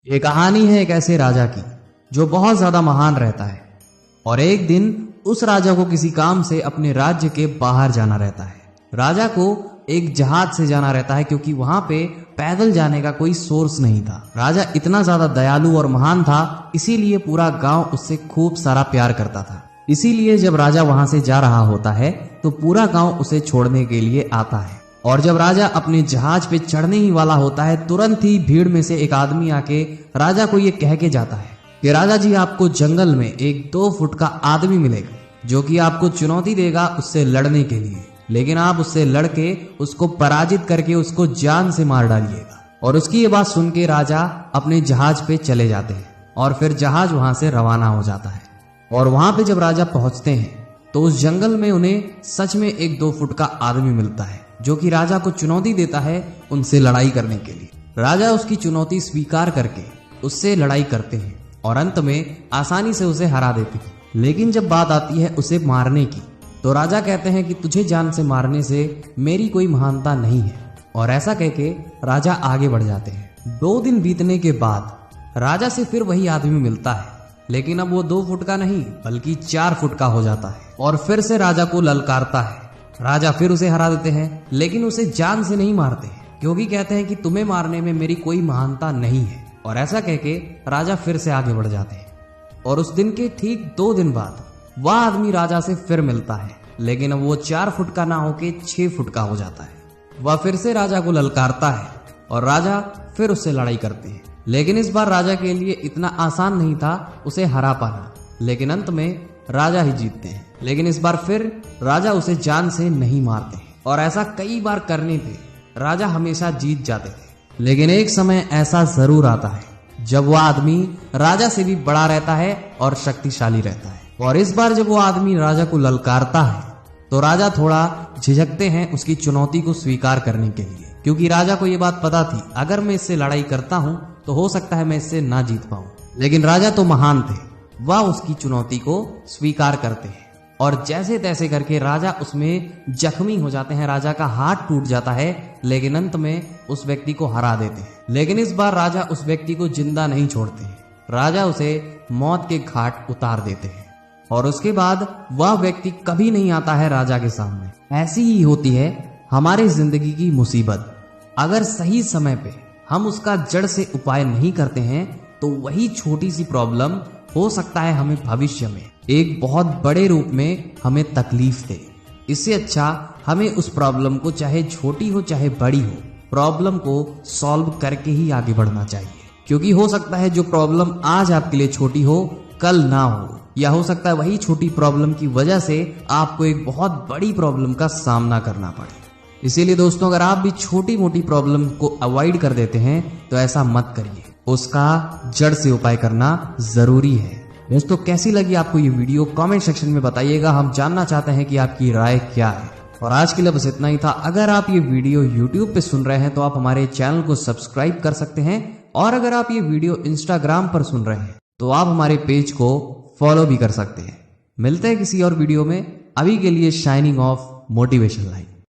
ये कहानी है एक ऐसे राजा की जो बहुत ज्यादा महान रहता है और एक दिन उस राजा को किसी काम से अपने राज्य के बाहर जाना रहता है। राजा को एक जहाज से जाना रहता है क्योंकि वहां पे पैदल जाने का कोई सोर्स नहीं था। राजा इतना ज्यादा दयालु और महान था, इसीलिए पूरा गांव उससे खूब सारा प्यार करता था। इसीलिए जब राजा वहां से जा रहा होता है तो पूरा गांव उसे छोड़ने के लिए आता है। और जब राजा अपने जहाज पे चढ़ने ही वाला होता है, तुरंत ही भीड़ में से एक आदमी आके राजा को ये कह के जाता है कि राजा जी, आपको जंगल में एक 2 फुट का आदमी मिलेगा जो कि आपको चुनौती देगा उससे लड़ने के लिए, लेकिन आप उससे लड़के उसको पराजित करके उसको जान से मार डालिएगा। और उसकी ये बात सुन के राजा अपने जहाज पे चले जाते हैं और फिर जहाज वहां से रवाना हो जाता है। और वहां पे जब राजा पहुंचते हैं तो उस जंगल में उन्हें सच में एक 2 फुट का आदमी मिलता है जो कि राजा को चुनौती देता है उनसे लड़ाई करने के लिए। राजा उसकी चुनौती स्वीकार करके उससे लड़ाई करते हैं और अंत में आसानी से उसे हरा देते हैं। लेकिन जब बात आती है उसे मारने की तो राजा कहते हैं कि तुझे जान से मारने से मेरी कोई महानता नहीं है। और ऐसा कह के राजा आगे बढ़ जाते हैं। 2 दिन बीतने के बाद राजा से फिर वही आदमी मिलता है, लेकिन अब वो 2 फुट का नहीं बल्कि 4 फुट का हो जाता है और फिर से राजा को ललकारता है। राजा फिर उसे हरा देते हैं, लेकिन उसे जान से नहीं मारते क्योंकि कहते हैं कि तुम्हें मारने में मेरी कोई महानता नहीं है। और ऐसा कह के राजा फिर से आगे बढ़ जाते हैं। और उस दिन के ठीक 2 दिन बाद वह आदमी राजा से फिर मिलता है, लेकिन अब वो 4 फुट का ना होके 6 फुट का हो जाता है। वह फिर से राजा को ललकारता है और राजा फिर उससे लड़ाई करते हैं, लेकिन इस बार राजा के लिए इतना आसान नहीं था उसे हरा पाना, लेकिन अंत में राजा ही जीतते हैं। लेकिन इस बार फिर राजा उसे जान से नहीं मारते और ऐसा कई बार करने पे राजा हमेशा जीत जाते थे। लेकिन एक समय ऐसा जरूर आता है जब वह आदमी राजा से भी बड़ा रहता है और शक्तिशाली रहता है। और इस बार जब वो आदमी राजा को ललकारता है तो राजा थोड़ा झिझकते हैं उसकी चुनौती को स्वीकार करने के लिए, क्योंकि राजा को ये बात पता थी अगर मैं इससे लड़ाई करता हूं तो हो सकता है मैं इससे ना जीत पाऊं। लेकिन राजा तो महान थे, वह उसकी चुनौती को स्वीकार करते हैं और जैसे तैसे करके राजा उसमें जख्मी हो जाते हैं। राजा का हाथ टूट जाता है, लेकिन अंत में उस व्यक्ति को हरा देते हैं। लेकिन इस बार राजा उस व्यक्ति को जिंदा नहीं छोड़ते हैं, राजा उसे मौत के घाट उतार देते हैं और उसके बाद वह व्यक्ति कभी नहीं आता है राजा के सामने। ऐसी ही होती है हमारी जिंदगी की मुसीबत। अगर सही समय पे हम उसका जड़ से उपाय नहीं करते हैं तो वही छोटी सी प्रॉब्लम हो सकता है हमें भविष्य में एक बहुत बड़े रूप में हमें तकलीफ दे। इससे अच्छा हमें उस प्रॉब्लम को, चाहे छोटी हो चाहे बड़ी हो, प्रॉब्लम को सॉल्व करके ही आगे बढ़ना चाहिए। क्योंकि हो सकता है जो प्रॉब्लम आज आपके लिए छोटी हो कल ना हो, या हो सकता है वही छोटी प्रॉब्लम की वजह से आपको एक बहुत बड़ी प्रॉब्लम का सामना करना पड़े। इसीलिए दोस्तों, अगर आप भी छोटी मोटी प्रॉब्लम को अवॉइड कर देते हैं तो ऐसा मत करिए, उसका जड़ से उपाय करना जरूरी है। दोस्तों, कैसी लगी आपको ये वीडियो कमेंट सेक्शन में बताइएगा, हम जानना चाहते हैं कि आपकी राय क्या है। और आज के लिए बस इतना ही था। अगर आप ये वीडियो YouTube पे सुन रहे हैं तो आप हमारे चैनल को सब्सक्राइब कर सकते हैं, और अगर आप ये वीडियो Instagram पर सुन रहे हैं तो आप हमारे पेज को फॉलो भी कर सकते हैं। मिलते हैं किसी और वीडियो में, अभी के लिए शाइनिंग ऑफ मोटिवेशन लाइन।